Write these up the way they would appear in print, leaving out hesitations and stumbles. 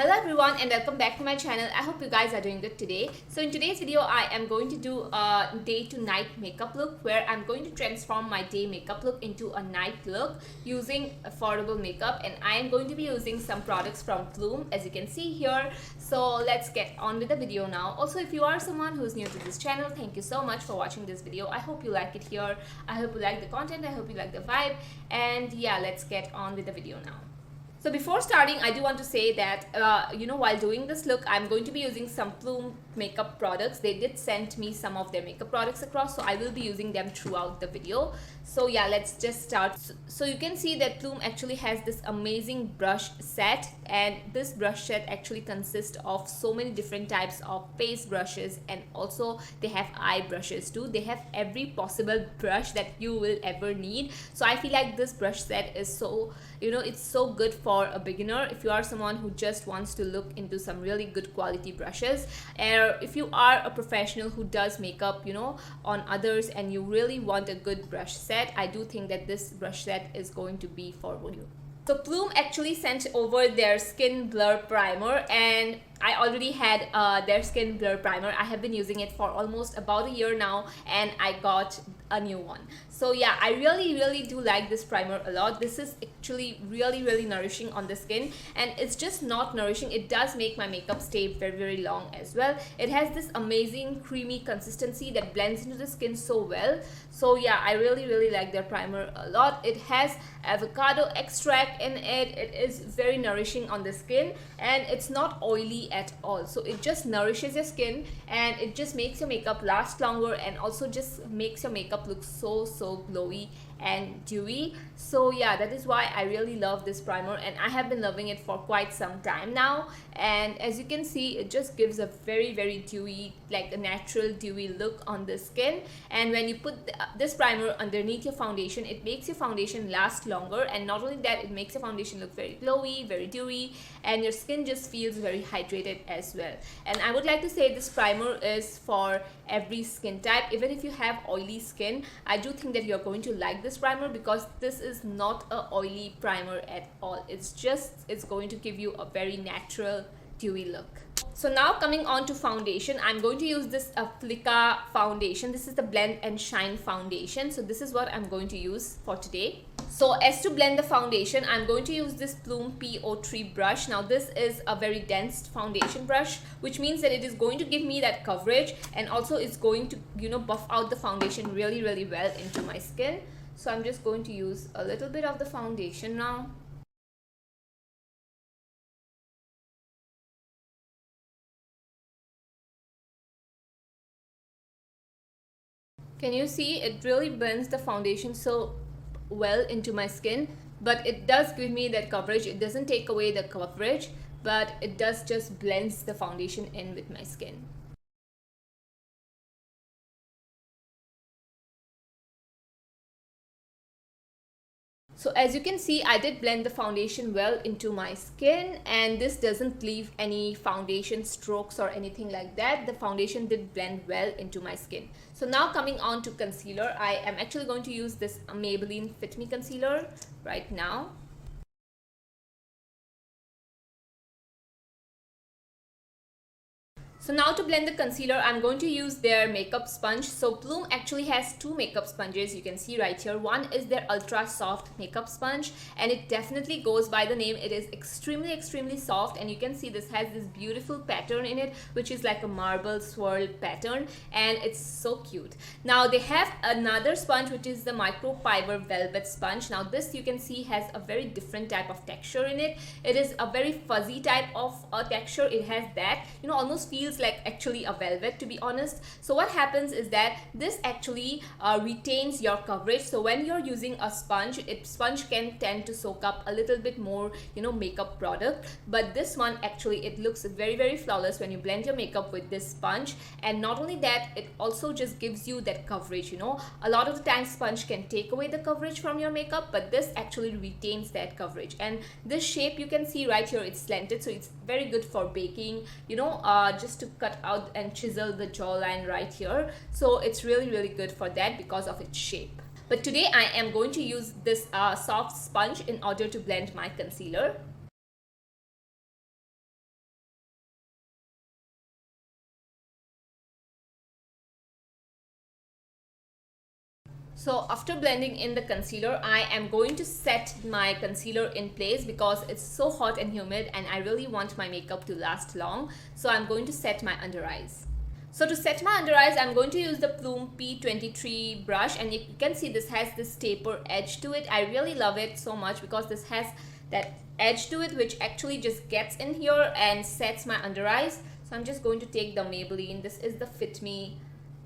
Hello everyone and welcome back to my channel. I hope you guys are doing good today. So in today's video I am going to do a day to night makeup look where I'm going to transform my day makeup look into a night look using affordable makeup, and I am going to be using some products from Plume as you can see here. So let's get on with the video now. Also, if you are someone who is new to this channel, thank you so much for watching this video. I hope you like it here. I hope you like the content. I hope you like the vibe, and yeah, let's get on with the video now. So before starting, I do want to say that, while doing this look, I'm going to be using some Plume makeup products. They did send me some of their makeup products across, so I will be using them throughout the video. So yeah, let's just start. So you can see that Plume actually has this amazing brush set, and this brush set actually consists of so many different types of face brushes, and also they have eye brushes too. They have every possible brush that you will ever need. So I feel like this brush set is so, it's so good for a beginner. If you are someone who just wants to look into some really good quality brushes, or if you are a professional who does makeup on others and you really want a good brush set, I do think that this brush set is going to be for you. So Plume actually sent over their skin blur primer, and I already had their skin blur primer. I have been using it for almost about a year now, and I got a new one. So yeah, I really do like this primer a lot. This is actually really nourishing on the skin, and it's just not nourishing, it does make my makeup stay very long as well. It has this amazing creamy consistency that blends into the skin so well. So yeah, I really like their primer a lot. It has avocado extract in it. It is very nourishing on the skin, and it's not oily at all. So it just nourishes your skin, and it just makes your makeup last longer, and also just makes your makeup look so glowy and dewy. So yeah, that is why I really love this primer, and I have been loving it for quite some time now. And as you can see, it just gives a very dewy, like a natural dewy look on the skin. And when you put this primer underneath your foundation, it makes your foundation last longer, and not only that, it makes your foundation look very glowy, very dewy, and your skin just feels very hydrated as well. And I would like to say this primer is for every skin type. Even if you have oily skin, I do think that you're going to like this primer, because this is not a oily primer at all. It's going to give you a very natural dewy look. So now coming on to foundation, I'm going to use this Flicka Foundation. This is the Blend and Shine foundation. So this is what I'm going to use for today. So as to blend the foundation, I'm going to use this Plume P03 brush. Now this is a very dense foundation brush, which means that it is going to give me that coverage, and also it's going to buff out the foundation really well into my skin. So I'm just going to use a little bit of the foundation now. Can you see it really blends the foundation so well into my skin? But it does give me that coverage. It doesn't take away the coverage, but it does just blends the foundation in with my skin. So as you can see, I did blend the foundation well into my skin, and this doesn't leave any foundation strokes or anything like that. The foundation did blend well into my skin. So now coming on to concealer, I am actually going to use this Maybelline Fit Me concealer right now. So now to blend the concealer, I'm going to use their makeup sponge. So Plume actually has two makeup sponges, you can see right here. One is their ultra soft makeup sponge, and it definitely goes by the name. It is extremely soft, and you can see this has this beautiful pattern in it, which is like a marble swirl pattern, and it's so cute. Now they have another sponge, which is the microfiber velvet sponge. Now this, you can see, has a very different type of texture in it. It is a very fuzzy type of texture. It has that, almost feels like actually a velvet, to be honest. So what happens is that this actually retains your coverage. So when you're using a sponge, sponge can tend to soak up a little bit more makeup product, but this one actually, it looks very flawless when you blend your makeup with this sponge. And not only that, it also just gives you that coverage. A lot of the times sponge can take away the coverage from your makeup, but this actually retains that coverage. And this shape, you can see right here, it's slanted, so it's very good for baking, just to cut out and chisel the jawline right here. So it's really good for that because of its shape. But today I am going to use this soft sponge in order to blend my concealer. So after blending in the concealer, I am going to set my concealer in place because it's so hot and humid and I really want my makeup to last long. So I'm going to set my under eyes. So to set my under eyes, I'm going to use the Plume P23 brush, and you can see this has this taper edge to it. I really love it so much because this has that edge to it which actually just gets in here and sets my under eyes. So I'm just going to take the Maybelline. This is the Fit Me,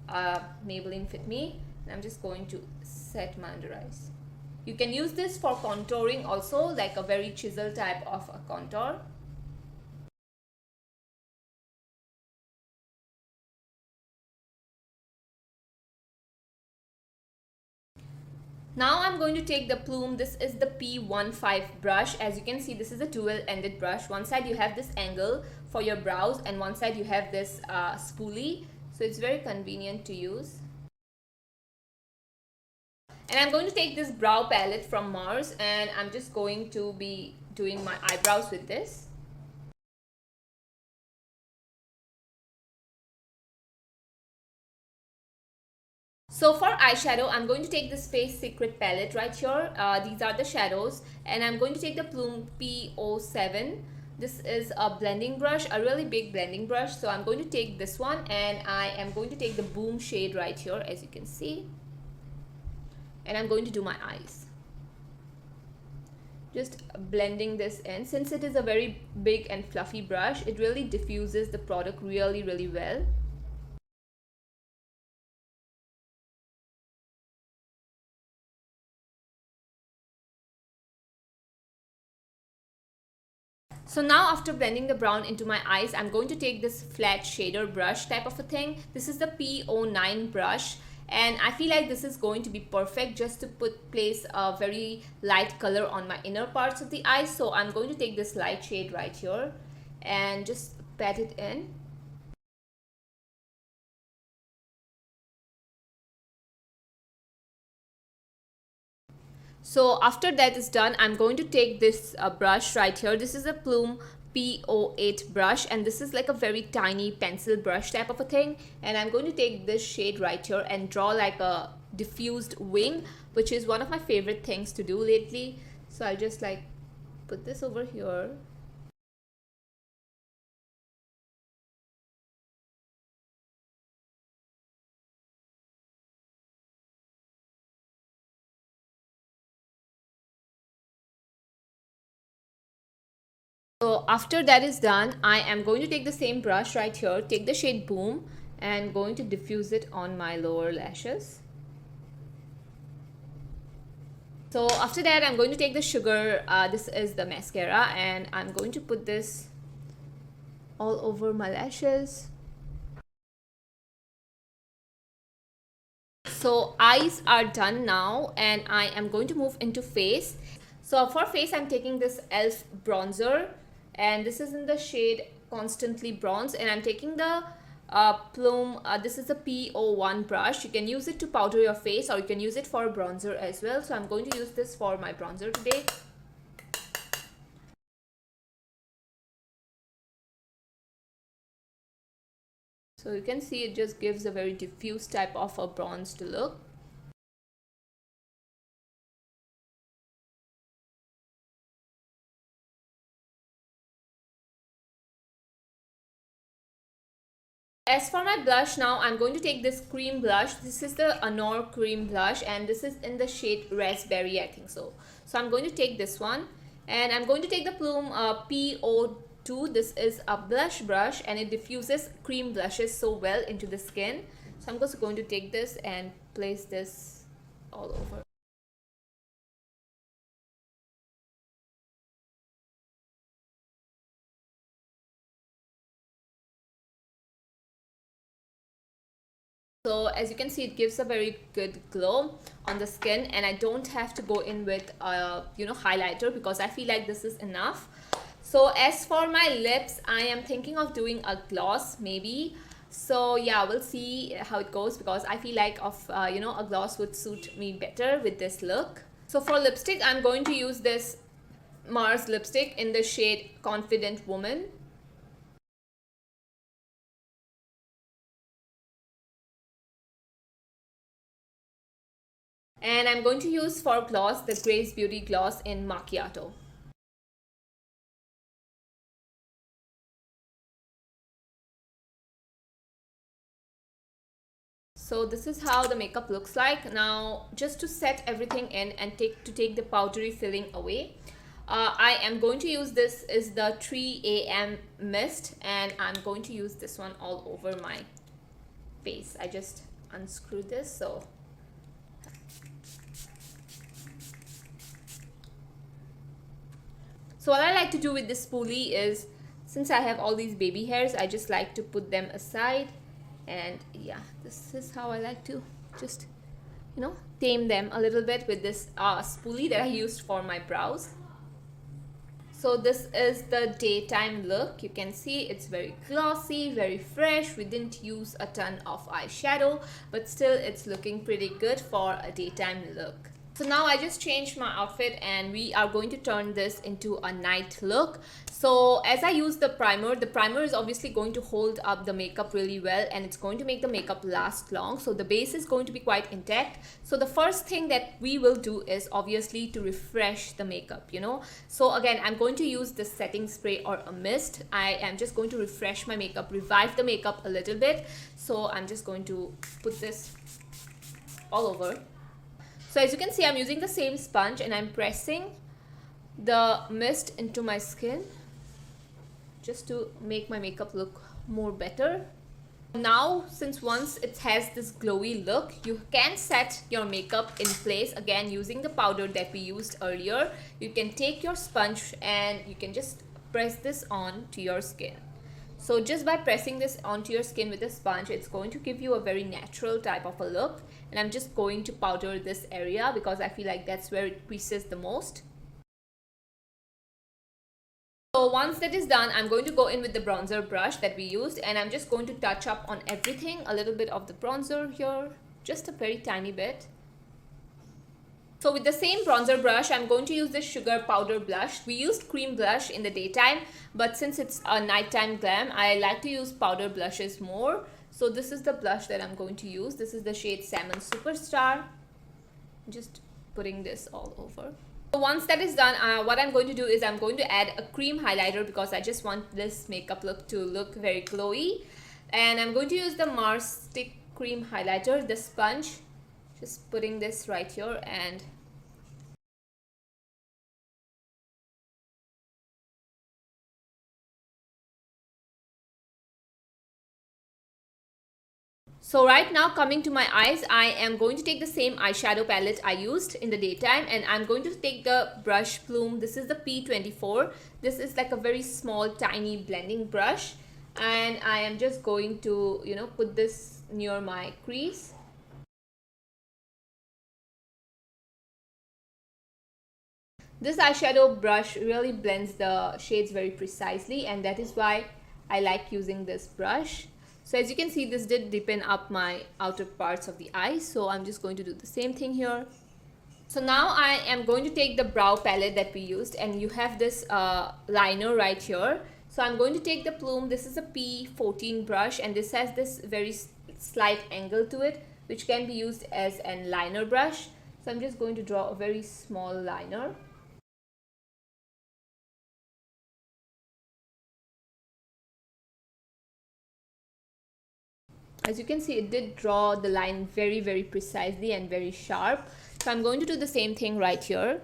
Maybelline Fit Me. And I'm just going to set my under eyes. You can use this for contouring also, like a very chisel type of a contour. Now I'm going to take the Plume. This is the P15 brush. As you can see, this is a dual-ended brush. One side you have this angle for your brows and one side you have this spoolie. So it's very convenient to use. And I'm going to take this brow palette from Mars and I'm just going to be doing my eyebrows with this. So for eyeshadow, I'm going to take this Face Secret palette right here. These are the shadows, and I'm going to take the Plume P07. This is a blending brush, a really big blending brush. So I'm going to take this one and I am going to take the Boom shade right here, as you can see. And I'm going to do my eyes. Just blending this in. Since it is a very big and fluffy brush, it really diffuses the product really well. So now after blending the brown into my eyes, I'm going to take this flat shader brush type of a thing. This is the P09 brush. And I feel like this is going to be perfect just to place a very light color on my inner parts of the eyes. So I'm going to take this light shade right here and just pat it in. So after that is done, I'm going to take this brush right here. This is a Plume P08 brush and this is like a very tiny pencil brush type of a thing, and I'm going to take this shade right here and draw like a diffused wing, which is one of my favorite things to do lately. So I'll just like put this over here. So after that is done, I am going to take the same brush right here, take the shade Boom, and going to diffuse it on my lower lashes. So after that, I'm going to take the Sugar, this is the mascara, and I'm going to put this all over my lashes. So eyes are done now and I am going to move into face. So for face, I'm taking this e.l.f. bronzer and this is in the shade Constantly Bronze, and I'm taking the Plume, this is the P01 brush. You can use it to powder your face or you can use it for bronzer as well. So I'm going to use this for my bronzer today. So you can see it just gives a very diffuse type of a bronzed look. As for my blush now, I'm going to take this cream blush. This is the Anour cream blush and this is in the shade Raspberry, I think so. So I'm going to take this one and I'm going to take the Plume P02. This is a blush brush and it diffuses cream blushes so well into the skin. So I'm just going to take this and place this all over. So as you can see, it gives a very good glow on the skin and I don't have to go in with highlighter because I feel like this is enough. So as for my lips, I am thinking of doing a gloss maybe. So yeah, we'll see how it goes because I feel like a gloss would suit me better with this look. So for lipstick, I'm going to use this Mars lipstick in the shade Confident Woman. And I'm going to use for gloss the Grace Beauty gloss in Macchiato. So this is how the makeup looks like. Now just to set everything in and take the powdery filling away, I am going to use this is the 3 a.m. mist, and I'm going to use this one all over my face. I just unscrewed this. So what I like to do with this spoolie is, since I have all these baby hairs, I just like to put them aside. And yeah, this is how I like to just, tame them a little bit with this spoolie that I used for my brows. So this is the daytime look. You can see it's very glossy, very fresh. We didn't use a ton of eyeshadow, but still it's looking pretty good for a daytime look. So now I just changed my outfit and we are going to turn this into a night look. So as I use the primer is obviously going to hold up the makeup really well, and it's going to make the makeup last long. So the base is going to be quite intact. So the first thing that we will do is obviously to refresh the makeup, So again, I'm going to use the setting spray or a mist. I am just going to refresh my makeup, revive the makeup a little bit. So I'm just going to put this all over. So as you can see, I'm using the same sponge and I'm pressing the mist into my skin just to make my makeup look more better. Now, since once it has this glowy look, you can set your makeup in place again using the powder that we used earlier. You can take your sponge and you can just press this on to your skin. So just by pressing this onto your skin with a sponge, it's going to give you a very natural type of a look. And I'm just going to powder this area because I feel like that's where it creases the most. So once that is done, I'm going to go in with the bronzer brush that we used, and I'm just going to touch up on everything, a little bit of the bronzer here, just a very tiny bit. So with the same bronzer brush, I'm going to use this sugar powder blush. We used cream blush in the daytime, but since it's a nighttime glam, I like to use powder blushes more. So this is the blush that I'm going to use. This is the shade Salmon Superstar. Just putting this all over. So once that is done, what I'm going to do is I'm going to add a cream highlighter because I just want this makeup look to look very glowy. And I'm going to use the Mars Stick Cream Highlighter, the sponge. Just putting this right here and so right now, coming to my eyes, I am going to take the same eyeshadow palette I used in the daytime, and I'm going to take the brush plume. This is the P24. This is like a very small tiny blending brush, and I am just going to put this near my crease. This eyeshadow brush really blends the shades very precisely, and that is why I like using this brush. So as you can see, this did deepen up my outer parts of the eye. So I'm just going to do the same thing here. So now I am going to take the brow palette that we used, and you have this liner right here. So I'm going to take the plume. This is a P14 brush, and this has this very slight angle to it, which can be used as a liner brush. So I'm just going to draw a very small liner. As you can see, it did draw the line very, very precisely and very sharp. So I'm going to do the same thing right here.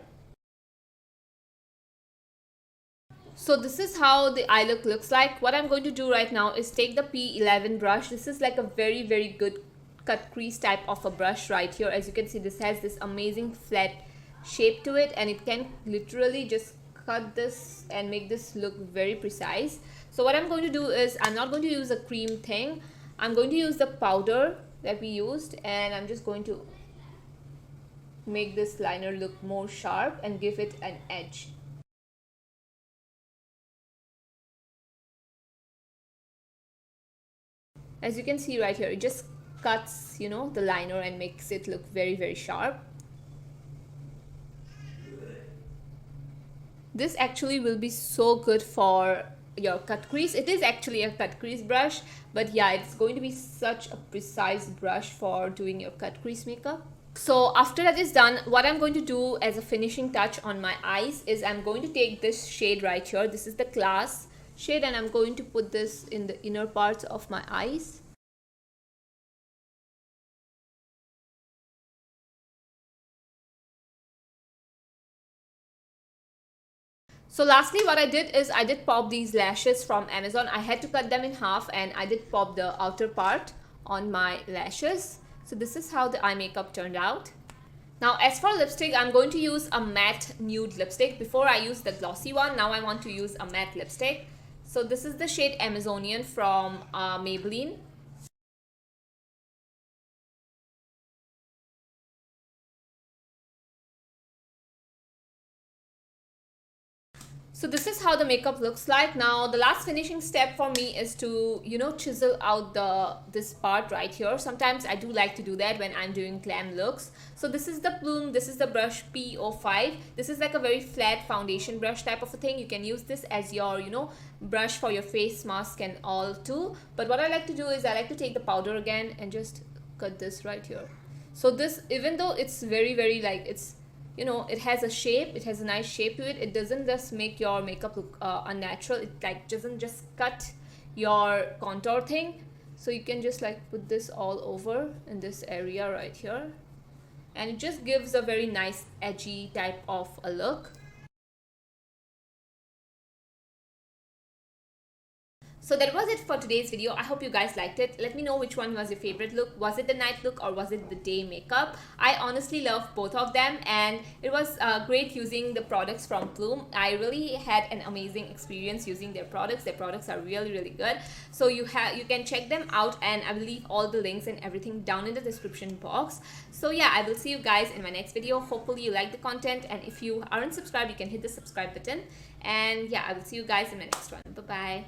So this is how the eye look looks like. What I'm going to do right now is take the P11 brush. This is like a very, very good cut crease type of a brush right here. As you can see, this has this amazing flat shape to it, and it can literally just cut this and make this look very precise. So what I'm going to do is, I'm not going to use a cream thing. I'm going to use the powder that we used, and I'm just going to make this liner look more sharp and give it an edge. As you can see right here, it just cuts, the liner and makes it look very, very sharp. This actually will be so good for your cut crease. It is actually a cut crease brush, but yeah, it's going to be such a precise brush for doing your cut crease makeup. So after that is done, what I'm going to do as a finishing touch on my eyes is I'm going to take this shade right here. This is the Class shade, and I'm going to put this in the inner parts of my eyes. So lastly, what I did is I did pop these lashes from Amazon. I had to cut them in half, and I did pop the outer part on my lashes. So this is how the eye makeup turned out. Now as for lipstick, I'm going to use a matte nude lipstick. Before I used the glossy one, now I want to use a matte lipstick. So this is the shade Amazonian from Maybelline. So this is how the makeup looks like. Now the last finishing step for me is to, chisel out this part right here. Sometimes I do like to do that when I'm doing glam looks. So this is the plume, this is the brush P05. This is like a very flat foundation brush type of a thing. You can use this as your, brush for your face mask and all too. But what I like to do is I like to take the powder again and just cut this right here. So this, even though it's very, very like, it's, it has a shape, it has a nice shape to it. It doesn't just make your makeup look unnatural. It like doesn't just cut your contour thing. So you can just like put this all over in this area right here, and it just gives a very nice edgy type of a look. So that was it for today's video. I hope you guys liked it. Let me know which one was your favorite look. Was it the night look or was it the day makeup? I honestly love both of them, and it was great using the products from Plume. I really had an amazing experience using their products. Their products are really, really good. So you can check them out, and I will leave all the links and everything down in the description box. So yeah, I will see you guys in my next video. Hopefully you like the content, and if you aren't subscribed, you can hit the subscribe button. And yeah, I will see you guys in my next one. Bye bye.